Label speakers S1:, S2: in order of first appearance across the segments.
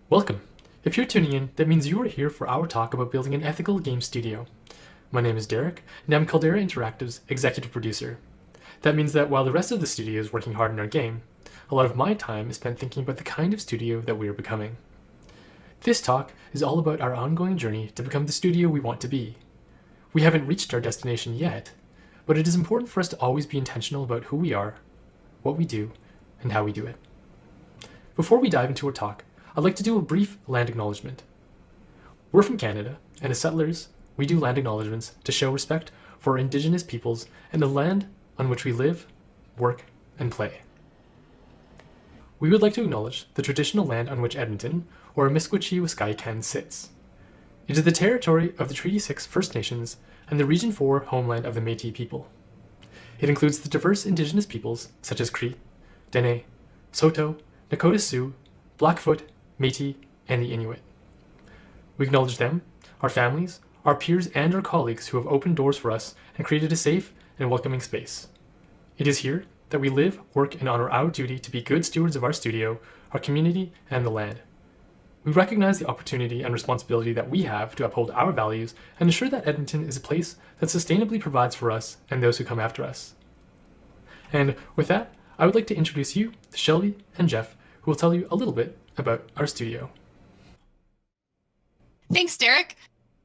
S1: Welcome! If you're tuning in, that means you are here for our talk about building an ethical game studio. My name is Derek, and I'm Caldera Interactive's executive producer. That means that while the rest of the studio is working hard on our game, a lot of my time is spent thinking about the kind of studio that we are becoming. This talk is all about our ongoing journey to become the studio we want to be. We haven't reached our destination yet, but it is important for us to always be intentional about who we are, what we do, and how we do it. Before we dive into our talk, I'd like to do a brief land acknowledgement. We're from Canada, and as settlers, we do land acknowledgements to show respect for our Indigenous peoples and the land on which we live, work, and play. We would like to acknowledge the traditional land on which Edmonton, or Amiskwaciy-Waskaikan, sits. It is the territory of the Treaty 6 First Nations and the Region 4 homeland of the Métis people. It includes the diverse Indigenous peoples such as Cree, Dene, Saulteaux, Nakota Sioux, Blackfoot, Métis, and the Inuit. We acknowledge them, our families, our peers, and our colleagues who have opened doors for us and created a safe and welcoming space. It is here that we live, work, and honor our duty to be good stewards of our studio, our community, and the land. We recognize the opportunity and responsibility that we have to uphold our values and ensure that Edmonton is a place that sustainably provides for us and those who come after us. And with that, I would like to introduce you to Shelby and Jeff, who will tell you a little bit about our studio.
S2: Thanks, Derek.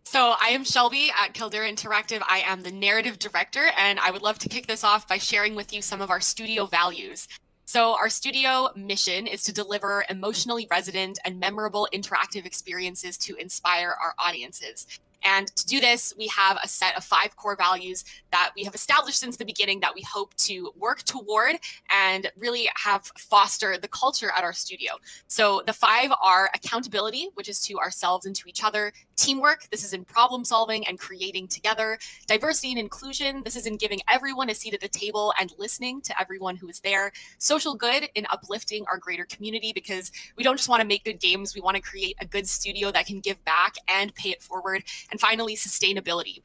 S2: So I am Shelby at Caldera Interactive. I am the narrative director, and I would love to kick this off by sharing with you some of our studio values. So our studio mission is to deliver emotionally resonant and memorable interactive experiences to inspire our audiences. And to do this, we have a set of 5 core values that we have established since the beginning that we hope to work toward and really have foster the culture at our studio. So the 5 are accountability, which is to ourselves and to each other; teamwork, this is in problem solving and creating together; diversity and inclusion, this is in giving everyone a seat at the table and listening to everyone who is there; social good, in uplifting our greater community, because we don't just want to make good games, we want to create a good studio that can give back and pay it forward; and finally, sustainability.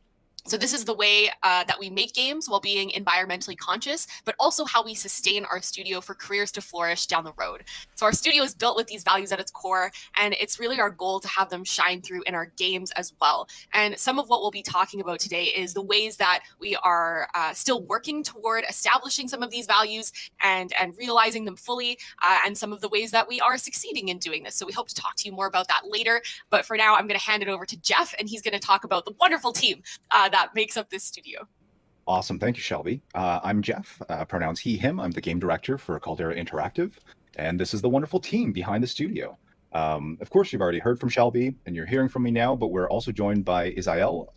S2: So this is the way that we make games while being environmentally conscious, but also how we sustain our studio for careers to flourish down the road. So our studio is built with these values at its core, and it's really our goal to have them shine through in our games as well. And some of what we'll be talking about today is the ways that we are still working toward establishing some of these values and realizing them fully, and some of the ways that we are succeeding in doing this. So we hope to talk to you more about that later. But for now, I'm going to hand it over to Jeff, and he's going to talk about the wonderful team that makes up this studio.
S3: Awesome. Thank you, Shelby. I'm Jeff, pronouns he, him. I'm the game director for Caldera Interactive, and this is the wonderful team behind the studio. Of course, you've already heard from Shelby, and you're hearing from me now, but we're also joined by Isael,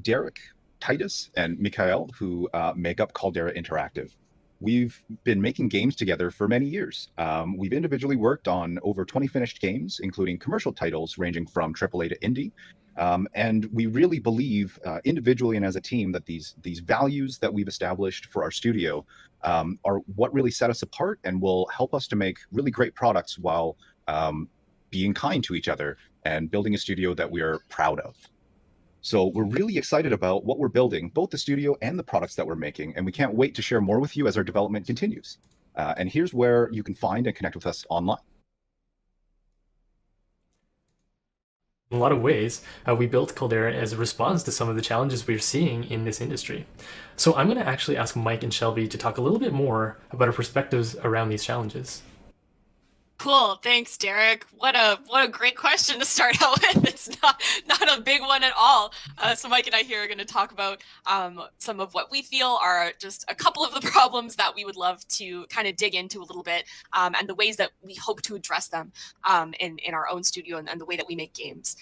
S3: Derek, Titus, and Mikhail, who make up Caldera Interactive. We've been making games together for many years. We've individually worked on over 20 finished games, including commercial titles ranging from AAA to indie. And we really believe individually and as a team that these values that we've established for our studio are what really set us apart and will help us to make really great products while being kind to each other and building a studio that we are proud of. So we're really excited about what we're building, both the studio and the products that we're making, and we can't wait to share more with you as our development continues. And here's where you can find and connect with us online.
S1: In a lot of ways, we built Caldera as a response to some of the challenges we're seeing in this industry. So I'm going to actually ask Mike and Shelby to talk a little bit more about our perspectives around these challenges.
S2: Cool. Thanks, Derek. What a great question to start out with. It's not a big one at all. So Mike and I here are going to talk about some of what we feel are just a couple of the problems that we would love to kind of dig into a little bit, and the ways that we hope to address them in our own studio and the way that we make games.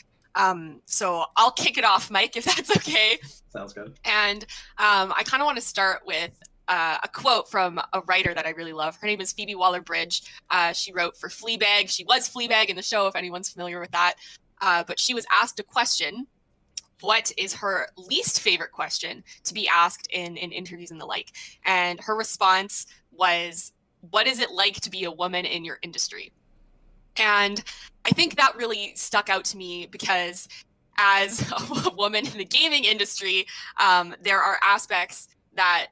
S2: So I'll kick it off, Mike, if that's okay.
S4: Sounds good.
S2: And I kind of want to start with a quote from a writer that I really love. Her name is Phoebe Waller-Bridge. She wrote for Fleabag. She was Fleabag in the show, if anyone's familiar with that. But she was asked a question. What is her least favorite question to be asked in interviews and the like? And her response was, what is it like to be a woman in your industry? And I think that really stuck out to me because as a woman in the gaming industry, there are aspects that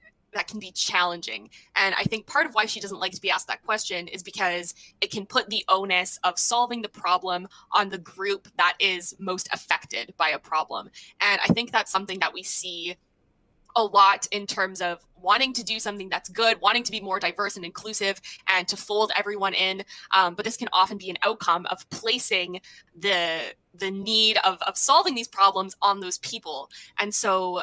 S2: can be challenging. And I think part of why she doesn't like to be asked that question is because it can put the onus of solving the problem on the group that is most affected by a problem. And I think that's something that we see a lot in terms of wanting to do something that's good, wanting to be more diverse and inclusive and to fold everyone in. But this can often be an outcome of placing the need of solving these problems on those people. And so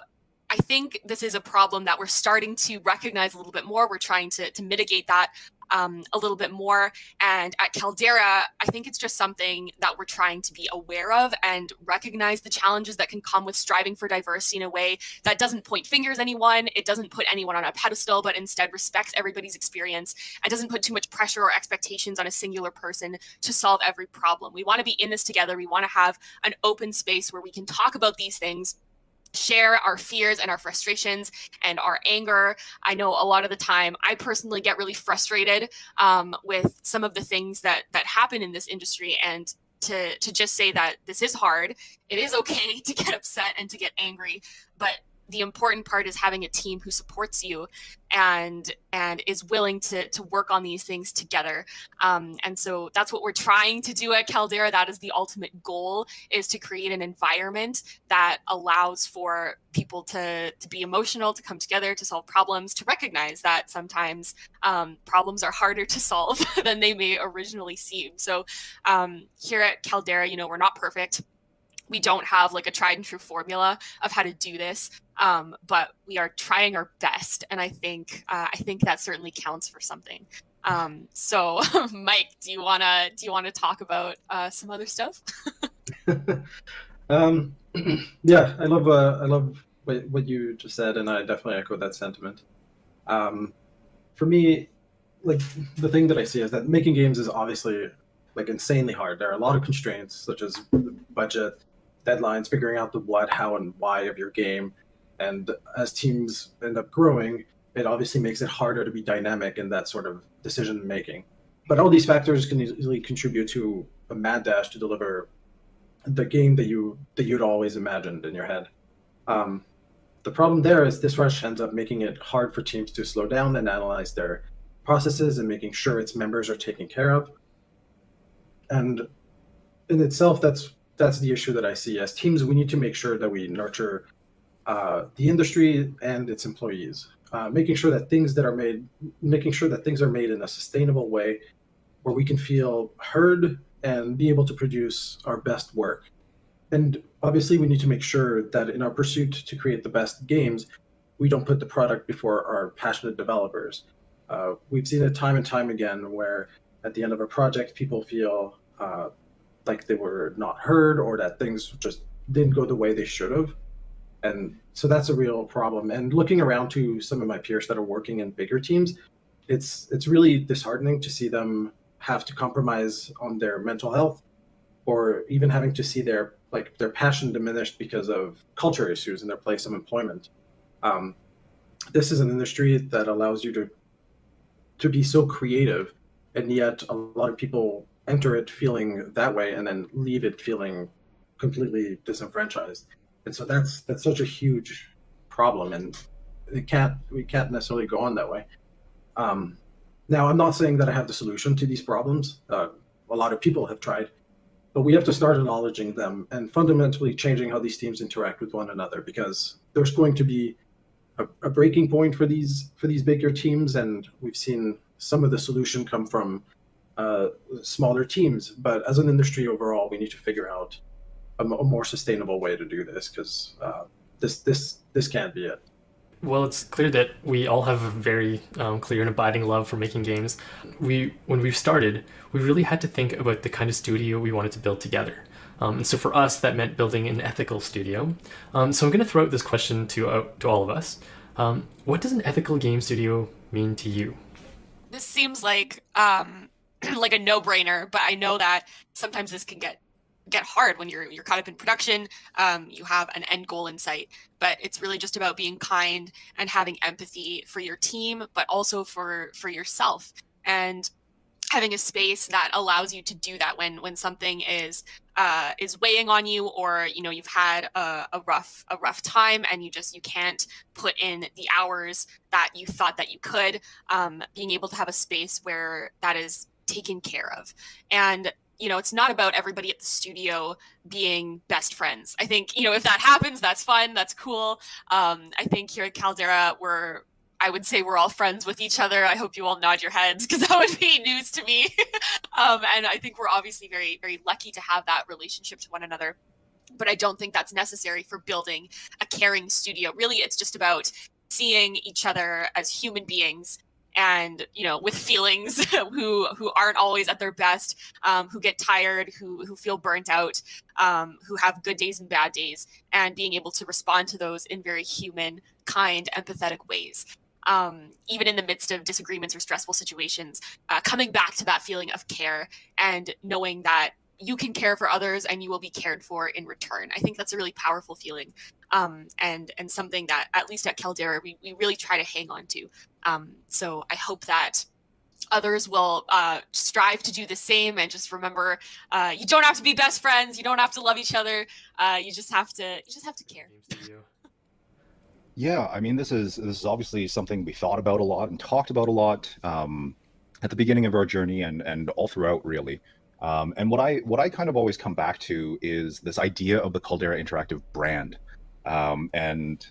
S2: I think this is a problem that we're starting to recognize a little bit more. We're trying to mitigate that a little bit more. And at Caldera, I think it's just something that we're trying to be aware of and recognize the challenges that can come with striving for diversity in a way that doesn't point fingers at anyone. It doesn't put anyone on a pedestal, but instead respects everybody's experience and doesn't put too much pressure or expectations on a singular person to solve every problem. We want to be in this together. We want to have an open space where we can talk about these things, share our fears and our frustrations and our anger. I know a lot of the time I personally get really frustrated with some of the things that happen in this industry, and to just say that this is hard. It is okay to get upset and to get angry, but the important part is having a team who supports you and is willing to work on these things together. And so that's what we're trying to do at Caldera. That is the ultimate goal, is to create an environment that allows for people to be emotional, to come together, to solve problems, to recognize that sometimes problems are harder to solve than they may originally seem. So here at Caldera, we're not perfect. We don't have like a tried and true formula of how to do this, but we are trying our best, and I think that certainly counts for something. So, Mike, do you wanna talk about some other stuff?
S4: Yeah, I love what you just said, and I definitely echo that sentiment. For me, like the thing that I see is that making games is obviously like insanely hard. There are a lot of constraints, such as budget, deadlines, figuring out the what, how, and why of your game. And as teams end up growing, it obviously makes it harder to be dynamic in that sort of decision making. But all these factors can easily contribute to a mad dash to deliver the game that you'd always imagined in your head. The problem there is this rush ends up making it hard for teams to slow down and analyze their processes and making sure its members are taken care of. And in itself, that's the issue that I see. As teams, we need to make sure that we nurture the industry and its employees, making sure that things are made in a sustainable way where we can feel heard and be able to produce our best work. And obviously, we need to make sure that in our pursuit to create the best games, we don't put the product before our passionate developers. We've seen it time and time again where at the end of a project, people feel like they were not heard, or that things just didn't go the way they should have. And so that's a real problem. And looking around to some of my peers that are working in bigger teams, it's really disheartening to see them have to compromise on their mental health, or even having to see their passion diminished because of culture issues in their place of employment. This is an industry that allows you to be so creative, and yet a lot of people enter it feeling that way and then leave it feeling completely disenfranchised. And so that's such a huge problem, and we can't necessarily go on that way. Now, I'm not saying that I have the solution to these problems. A lot of people have tried, but we have to start acknowledging them and fundamentally changing how these teams interact with one another, because there's going to be a breaking point for these bigger teams, and we've seen some of the solution come from smaller teams. But as an industry overall, we need to figure out a more sustainable way to do this, because this can't be it.
S1: Well, it's clear that we all have a very clear and abiding love for making games. When we started, we really had to think about the kind of studio we wanted to build together. And so for us, that meant building an ethical studio. So I'm going to throw out this question to all of us. What does an ethical game studio mean to you?
S2: This seems like like a no-brainer, but I know that sometimes this can get hard when you're caught up in production. You have an end goal in sight, but it's really just about being kind and having empathy for your team, but also for yourself. And having a space that allows you to do that when something is weighing on you, or you've had a rough time and you can't put in the hours that you thought that you could. Being able to have a space where that is taken care of. And it's not about everybody at the studio being best friends. I think if that happens, that's fun, that's cool. I think here at Caldera, I would say we're all friends with each other. I hope you all nod your heads, because that would be news to me. And I think we're obviously very, very lucky to have that relationship to one another. But I don't think that's necessary for building a caring studio. Really, it's just about seeing each other as human beings, and with feelings, who aren't always at their best, who get tired, who feel burnt out, who have good days and bad days, and being able to respond to those in very human, kind, empathetic ways. Even in the midst of disagreements or stressful situations, coming back to that feeling of care and knowing that you can care for others and you will be cared for in return. I think that's a really powerful feeling, and something that, at least at Caldera, we really try to hang on to. So I hope that others will strive to do the same, and just remember, you don't have to be best friends, you don't have to love each other, you just have to care.
S3: Yeah, I mean, this is obviously something we thought about a lot and talked about a lot at the beginning of our journey, and all throughout, really. And what I kind of always come back to is this idea of the Caldera Interactive brand, and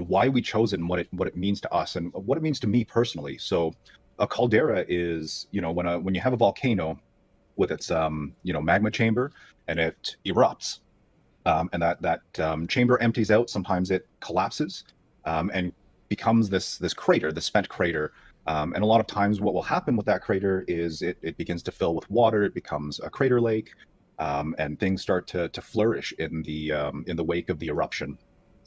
S3: why we chose it, and what it means to us, and what it means to me personally. So a caldera is, when you have a volcano with its magma chamber, and it erupts, and that chamber empties out. Sometimes it collapses, and becomes this crater, the spent crater. And a lot of times what will happen with that crater is it begins to fill with water, it becomes a crater lake, and things start to flourish in the wake of the eruption.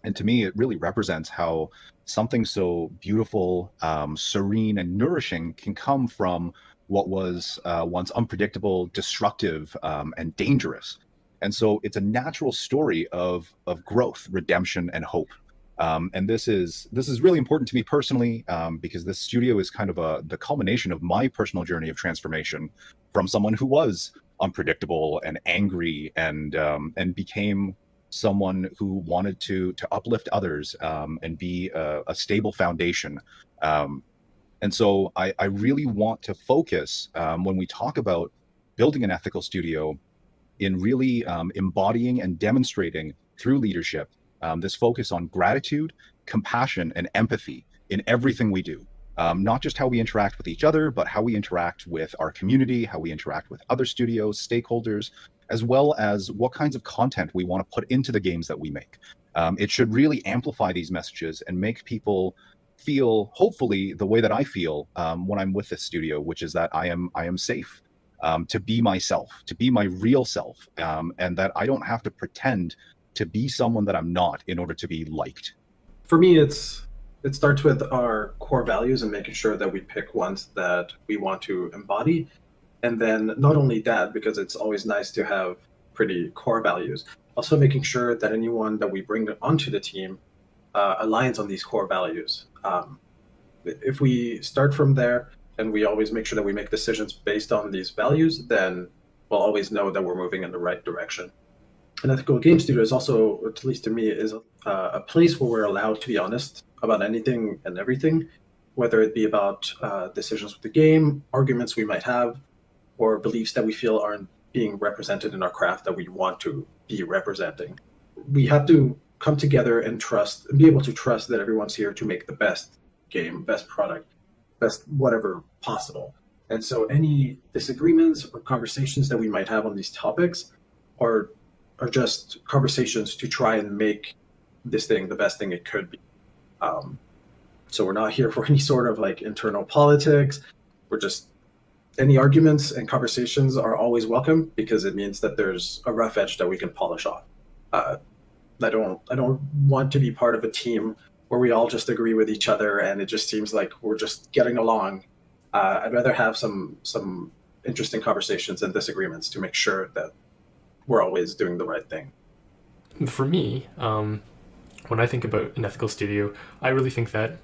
S3: And to me, it really represents how something so beautiful, serene, and nourishing can come from what was once unpredictable, destructive, and dangerous. And so it's a natural story of growth, redemption, and hope. And this is really important to me personally, because this studio is kind of the culmination of my personal journey of transformation from someone who was unpredictable and angry, and became someone who wanted to uplift others, and be a stable foundation. And so I really want to focus, when we talk about building an ethical studio, in really embodying and demonstrating through leadership this focus on gratitude, compassion, and empathy in everything we do. Not just how we interact with each other, but how we interact with our community, how we interact with other studios, stakeholders, as well as what kinds of content we want to put into the games that we make. It should really amplify these messages and make people feel, hopefully, the way that I feel when I'm with this studio, which is that I am safe to be myself, to be my real self, and that I don't have to pretend to be someone that I'm not in order to be liked.
S4: For me, it starts with our core values and making sure that we pick ones that we want to embody. And then not only that, because it's always nice to have pretty core values, also making sure that anyone that we bring onto the team aligns on these core values. If we start from there and we always make sure that we make decisions based on these values, then we'll always know that we're moving in the right direction. An ethical game studio is also, at least to me, is a place where we're allowed to be honest about anything and everything, whether it be about decisions with the game, arguments we might have, or beliefs that we feel aren't being represented in our craft that we want to be representing. We have to come together and be able to trust that everyone's here to make the best game, best product, best whatever possible. And so any disagreements or conversations that we might have on these topics are just conversations to try and make this thing the best thing it could be. So we're not here for any sort of internal politics. We're just, any arguments and conversations are always welcome, because it means that there's a rough edge that we can polish off. I don't want to be part of a team where we all just agree with each other and it just seems like we're just getting along. I'd rather have some interesting conversations and disagreements to make sure that we're always doing the right thing.
S1: For me, when I think about an ethical studio, I really think that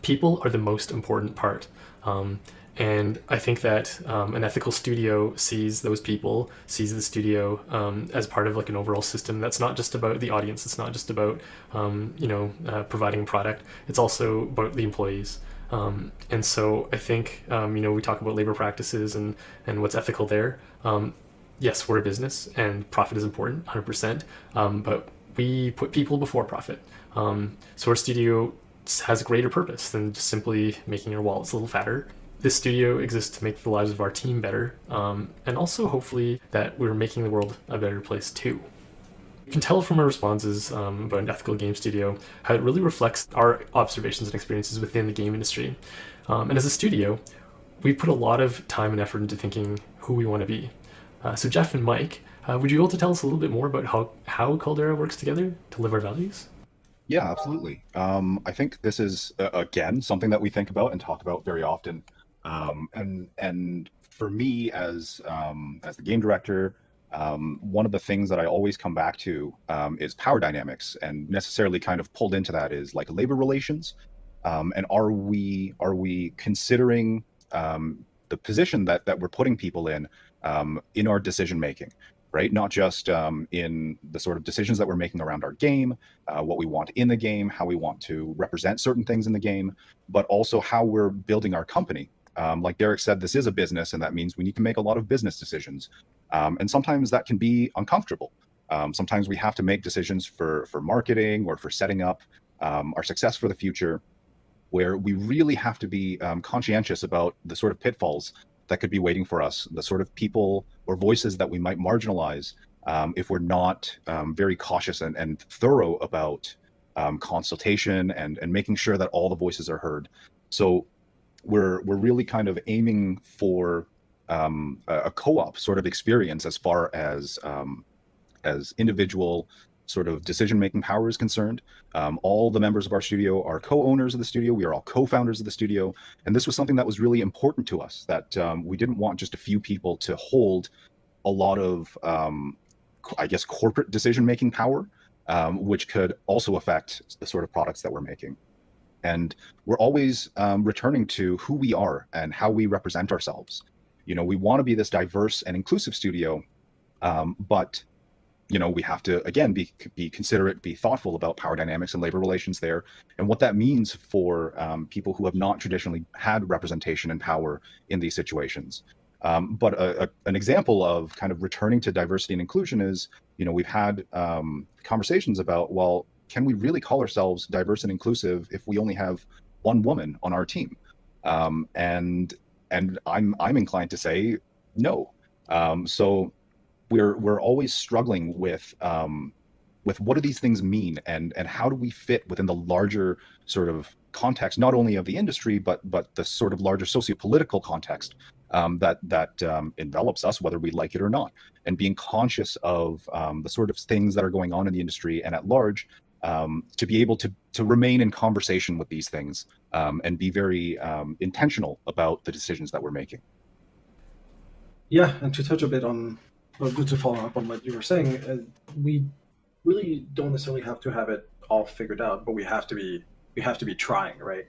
S1: people are the most important part. And I think that an ethical studio sees those people, sees the studio as part of like an overall system that's not just about the audience. It's not just about providing a product. It's also about the employees. And so I think we talk about labor practices and what's ethical there. Yes, we're a business and profit is important, 100%. But we put people before profit. So our studio has a greater purpose than just simply making our wallets a little fatter. This studio exists to make the lives of our team better, and also hopefully that we're making the world a better place too. You can tell from our responses about an ethical game studio how it really reflects our observations and experiences within the game industry. And as a studio, we put a lot of time and effort into thinking who we want to be. So Jeff and Mike, would you be able to tell us a little bit more about how Caldera works together to live our values?
S3: Yeah, absolutely. I think this is again something that we think about and talk about very often. And for me as the game director, one of the things that I always come back to is power dynamics, and necessarily kind of pulled into that is like labor relations. And are we considering the position that we're putting people in our decision making, right? Not just in the sort of decisions that we're making around our game, what we want in the game, how we want to represent certain things in the game, but also how we're building our company. Like Derek said, this is a business, and that means we need to make a lot of business decisions. And sometimes that can be uncomfortable. Sometimes we have to make decisions for marketing or for setting up our success for the future, where we really have to be conscientious about the sort of pitfalls that could be waiting for us, the sort of people or voices that we might marginalize if we're not very cautious and thorough about consultation and making sure that all the voices are heard. So we're really kind of aiming for a co-op sort of experience as far as individual sort of decision-making power is concerned. All the members of our studio are co-owners of the studio. We are all co-founders of the studio. And this was something that was really important to us, that we didn't want just a few people to hold a lot of, I guess, corporate decision-making power, which could also affect the sort of products that we're making. And we're always returning to who we are and how we represent ourselves. We want to be this diverse and inclusive studio, but we have to, again, be considerate, be thoughtful about power dynamics and labor relations there, and what that means for people who have not traditionally had representation and power in these situations. But an example of kind of returning to diversity and inclusion is, we've had conversations about, well, can we really call ourselves diverse and inclusive if we only have one woman on our team? And I'm inclined to say no. So we're always struggling with what do these things mean, and how do we fit within the larger sort of context, not only of the industry, but the sort of larger socio-political context that envelops us, whether we like it or not, and being conscious of the sort of things that are going on in the industry and at large, to be able to remain in conversation with these things and be very intentional about the decisions that we're making.
S4: Yeah, and to touch a bit on, or to follow up on what you were saying, we really don't necessarily have to have it all figured out, but we have to be trying, right?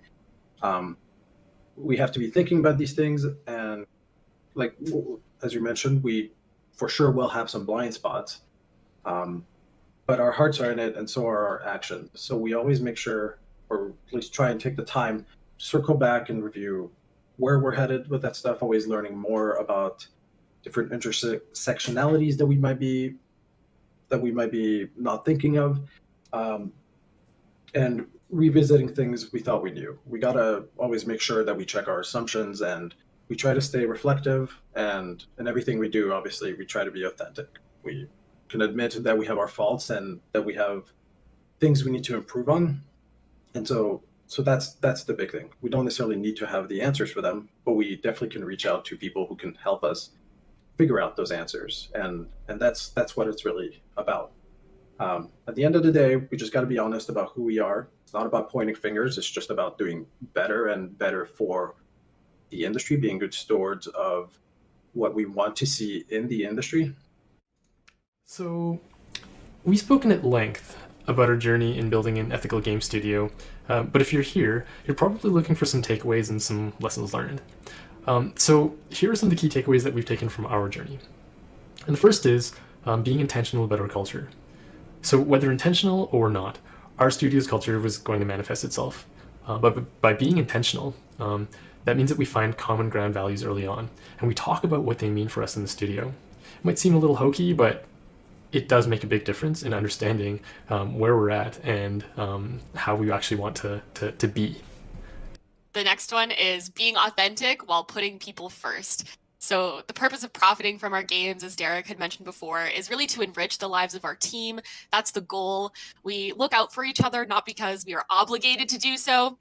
S4: We have to be thinking about these things, and like as you mentioned, we for sure will have some blind spots, but our hearts are in it, and so are our actions. So we always make sure, or at least try and take the time to circle back and review where we're headed with that stuff. Always learning more about different intersectionalities that we might be not thinking of, and revisiting things we thought we knew. We gotta always make sure that we check our assumptions, and we try to stay reflective, and in everything we do, obviously, we try to be authentic. We can admit that we have our faults and that we have things we need to improve on. And so that's the big thing. We don't necessarily need to have the answers for them, but we definitely can reach out to people who can help us figure out those answers. And that's what it's really about. At the end of the day, we just got to be honest about who we are. It's not about pointing fingers. It's just about doing better and better for the industry, being good stewards of what we want to see in the industry.
S1: So we've spoken at length about our journey in building an ethical game studio, but if you're here, you're probably looking for some takeaways and some lessons learned. So here are some of the key takeaways that we've taken from our journey. And the first is being intentional about our culture. So whether intentional or not, our studio's culture was going to manifest itself. But by being intentional, that means that we find common ground values early on, and we talk about what they mean for us in the studio. It might seem a little hokey, but it does make a big difference in understanding where we're at and how we actually want to be.
S2: The next one is being authentic while putting people first. So the purpose of profiting from our games, as Derek had mentioned before, is really to enrich the lives of our team. That's the goal. We look out for each other, not because we are obligated to do so,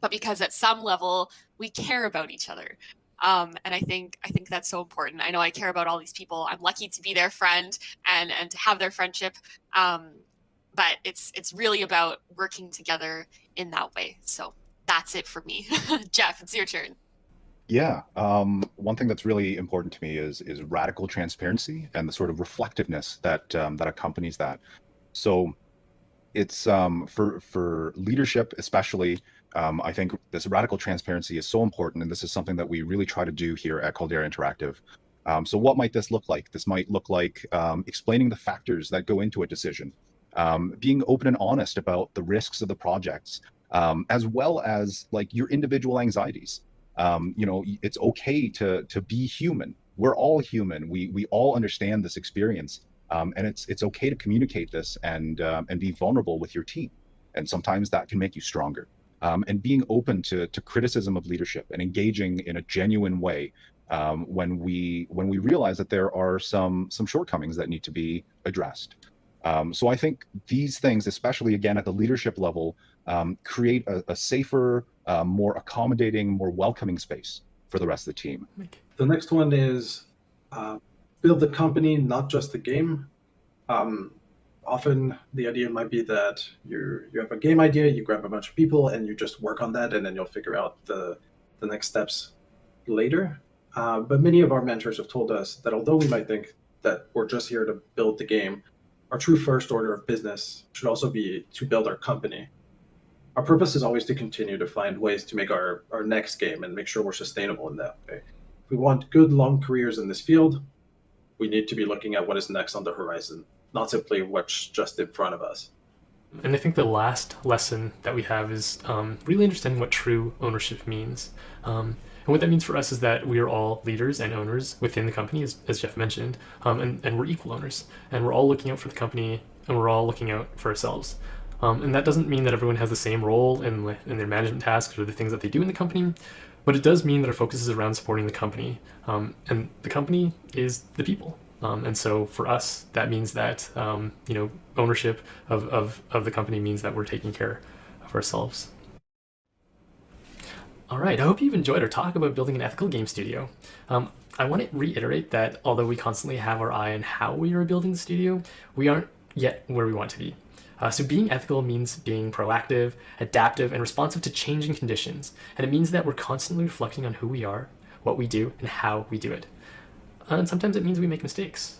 S2: but because at some level we care about each other. And I think that's so important. I know I care about all these people. I'm lucky to be their friend and to have their friendship. But it's really about working together in that way. So that's it for me. Jeff, it's your turn.
S3: Yeah. One thing that's really important to me is radical transparency and the sort of reflectiveness that that accompanies that. So it's for leadership especially. I think this radical transparency is so important, and this is something that we really try to do here at Caldera Interactive. So what might this look like? This might look like explaining the factors that go into a decision, being open and honest about the risks of the projects, as well as like your individual anxieties. It's okay to be human. We're all human. We all understand this experience, and it's okay to communicate this and be vulnerable with your team. And sometimes that can make you stronger. And being open to criticism of leadership and engaging in a genuine way when we realize that there are some shortcomings that need to be addressed. So I think these things, especially again at the leadership level, create a safer, more accommodating, more welcoming space for the rest of the team.
S4: The next one is build the company, not just the game. Often the idea might be that you have a game idea, you grab a bunch of people, and you just work on that, and then you'll figure out the next steps later. But many of our mentors have told us that although we might think that we're just here to build the game, our true first order of business should also be to build our company. Our purpose is always to continue to find ways to make our next game and make sure we're sustainable in that way. If we want good long careers in this field, we need to be looking at what is next on the horizon, not simply what's just in front of us.
S1: And I think the last lesson that we have is really understanding what true ownership means. And what that means for us is that we are all leaders and owners within the company, as Jeff mentioned, and we're equal owners. And we're all looking out for the company, and we're all looking out for ourselves. And that doesn't mean that everyone has the same role in their management tasks or the things that they do in the company, but it does mean that our focus is around supporting the company. And the company is the people. And so for us, that means that ownership of the company means that we're taking care of ourselves. All right, I hope you've enjoyed our talk about building an ethical game studio. I want to reiterate that although we constantly have our eye on how we are building the studio, we aren't yet where we want to be. So being ethical means being proactive, adaptive, and responsive to changing conditions. And it means that we're constantly reflecting on who we are, what we do, and how we do it. And sometimes it means we make mistakes.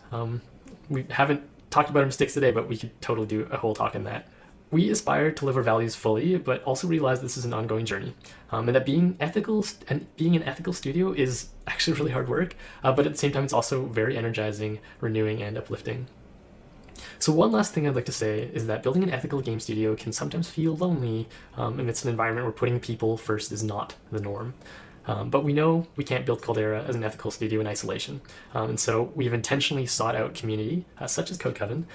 S1: We haven't talked about our mistakes today, but we could totally do a whole talk on that. We aspire to live our values fully, but also realize this is an ongoing journey. And that being ethical and being an ethical studio is actually really hard work, but at the same time, it's also very energizing, renewing, and uplifting. So one last thing I'd like to say is that building an ethical game studio can sometimes feel lonely, and it's an environment where putting people first is not the norm. But we know we can't build Caldera as an ethical studio in isolation. And so we've intentionally sought out community, such as Code Coven,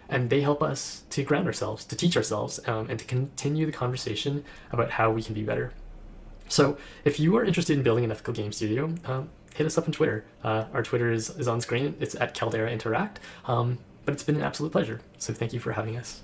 S1: and they help us to ground ourselves, to teach ourselves, and to continue the conversation about how we can be better. So if you are interested in building an ethical game studio, hit us up on Twitter. Our Twitter is on screen. It's at Caldera Interact. But it's been an absolute pleasure. So thank you for having us.